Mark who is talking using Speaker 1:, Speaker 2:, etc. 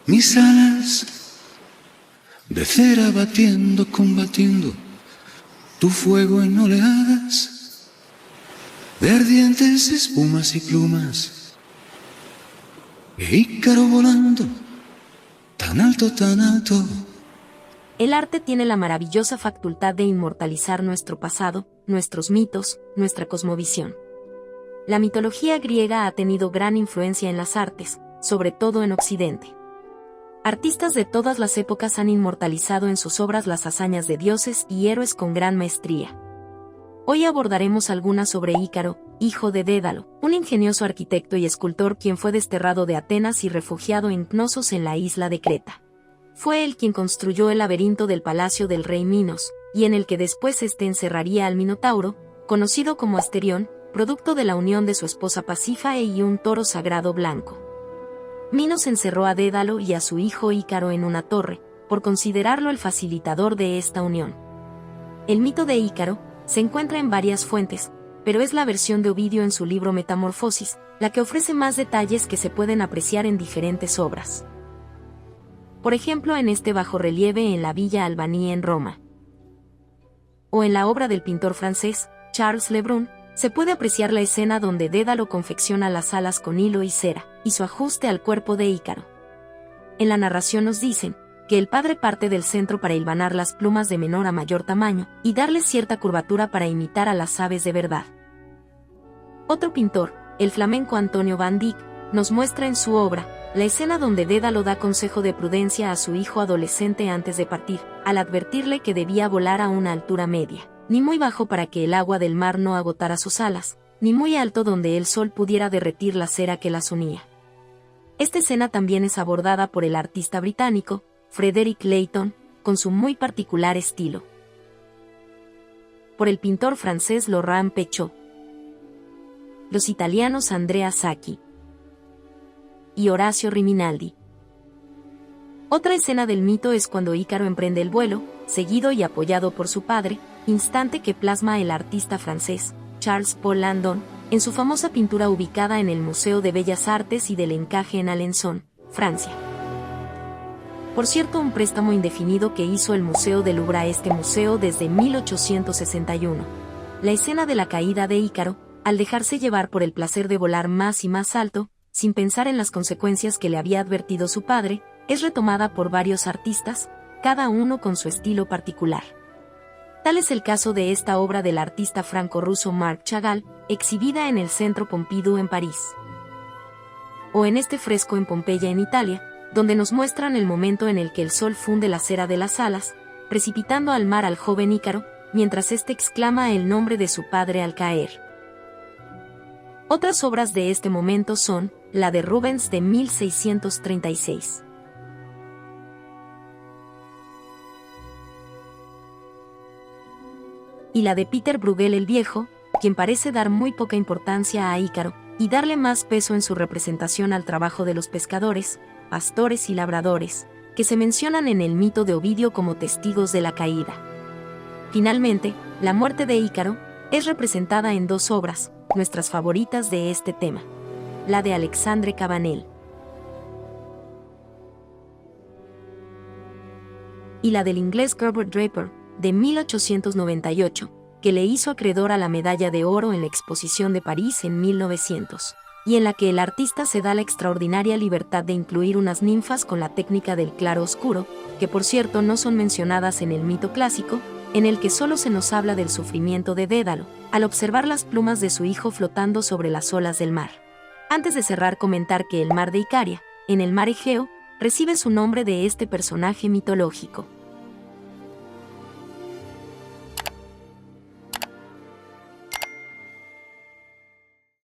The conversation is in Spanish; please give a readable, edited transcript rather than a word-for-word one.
Speaker 1: Mis alas de cera batiendo, combatiendo tu fuego en oleadas de ardientes espumas y plumas. E Ícaro volando tan alto, tan alto.
Speaker 2: El arte tiene la maravillosa facultad de inmortalizar nuestro pasado, nuestros mitos, nuestra cosmovisión. La mitología griega ha tenido gran influencia en las artes, sobre todo en Occidente. Artistas de todas las épocas han inmortalizado en sus obras las hazañas de dioses y héroes con gran maestría. Hoy abordaremos algunas sobre Ícaro, hijo de Dédalo, un ingenioso arquitecto y escultor quien fue desterrado de Atenas y refugiado en Cnosos en la isla de Creta. Fue él quien construyó el laberinto del palacio del rey Minos, y en el que después encerraría al Minotauro, conocido como Asterión, producto de la unión de su esposa Pasífae y un toro sagrado blanco. Minos encerró a Dédalo y a su hijo Ícaro en una torre, por considerarlo el facilitador de esta unión. El mito de Ícaro se encuentra en varias fuentes, pero es la versión de Ovidio en su libro Metamorfosis, la que ofrece más detalles que se pueden apreciar en diferentes obras. Por ejemplo, en este bajorrelieve en la Villa Albani en Roma. O en la obra del pintor francés, Charles Le Brun, se puede apreciar la escena donde Dédalo confecciona las alas con hilo y cera, y su ajuste al cuerpo de Ícaro. En la narración nos dicen que el padre parte del centro para hilvanar las plumas de menor a mayor tamaño, y darles cierta curvatura para imitar a las aves de verdad. Otro pintor, el flamenco Antonio van Dyck, nos muestra en su obra la escena donde Dédalo da consejo de prudencia a su hijo adolescente antes de partir, al advertirle que debía volar a una altura media, ni muy bajo para que el agua del mar no agotara sus alas, ni muy alto donde el sol pudiera derretir la cera que las unía. Esta escena también es abordada por el artista británico, Frederick Leighton, con su muy particular estilo. Por el pintor francés Laurent Pechot. Los italianos Andrea Sacchi y Horacio Riminaldi. Otra escena del mito es cuando Ícaro emprende el vuelo, seguido y apoyado por su padre, instante que plasma el artista francés, Charles Paul Landon, en su famosa pintura ubicada en el Museo de Bellas Artes y del Encaje en Alençon, Francia. Por cierto, un préstamo indefinido que hizo el Museo del Louvre a este museo desde 1861. La escena de la caída de Ícaro, al dejarse llevar por el placer de volar más y más alto, sin pensar en las consecuencias que le había advertido su padre, es retomada por varios artistas, cada uno con su estilo particular. Tal es el caso de esta obra del artista franco-ruso Marc Chagall, exhibida en el Centro Pompidou en París. O en este fresco en Pompeya en Italia, donde nos muestran el momento en el que el sol funde la cera de las alas, precipitando al mar al joven Ícaro, mientras éste exclama el nombre de su padre al caer. Otras obras de este momento son la de Rubens de 1636. Y la de Peter Bruegel el Viejo, quien parece dar muy poca importancia a Ícaro, y darle más peso en su representación al trabajo de los pescadores, pastores y labradores, que se mencionan en el mito de Ovidio como testigos de la caída. Finalmente, la muerte de Ícaro es representada en dos obras, nuestras favoritas de este tema. La de Alexandre Cabanel y la del inglés Herbert Draper, de 1898, que le hizo acreedor a la medalla de oro en la Exposición de París en 1900, y en la que el artista se da la extraordinaria libertad de incluir unas ninfas con la técnica del claro-oscuro, que por cierto no son mencionadas en el mito clásico, en el que solo se nos habla del sufrimiento de Dédalo, al observar las plumas de su hijo flotando sobre las olas del mar. Antes de cerrar, comentar que el mar de Icaria, en el mar Egeo, recibe su nombre de este personaje mitológico.